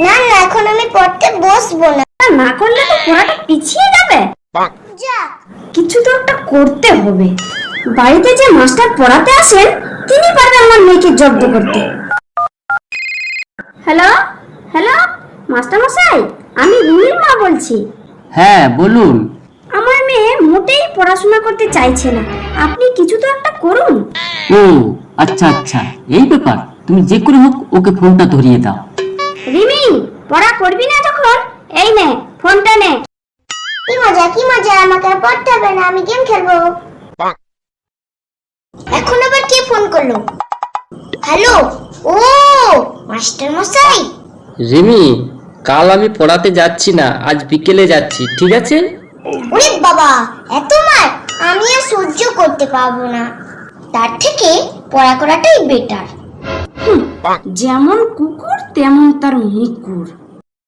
না না, এখন আমি পড়তে বসবো না। না করলে তো পড়াটা পিছিয়ে যাবে। যা, কিছু তো একটা করতে হবে। বাড়িতে যে মাস্টার পড়াতে আসেন তিনি পারবে আমার মেয়েকে জব্দ করতে। হ্যালো হ্যালো, মাস্টার মশাই, আমি রুমির মা বলছি। হ্যাঁ বলুন। আমার মেয়ে মোটেই পড়াশোনা করতে চাইছে না, আপনি কিছু তো একটা করুন। ও আচ্ছা আচ্ছা, এই ব্যাপার। তুমি যে করে হোক ওকে ফোনটা ধরিয়ে দাও। রিমি, পড়া করবি না যখন, এই নে ফোনটা নে। কি মজা কি মজা, আমাকে আর পড়তে হবে না, আমি গেম খেলবো। এখন আবার কে ফোন করলো? হ্যালো, ও মাস্টার মশাই। রিমি, কাল আমি পড়াতে যাচ্ছি না, আজ বিকেলে যাচ্ছি, ঠিক আছে? ওরে বাবা, এত মার আমি আর সহ্য করতে পারবো না। তার থেকে পড়া করাটাই বেটার। যেমন কুকুর তেমন তার মুকুর।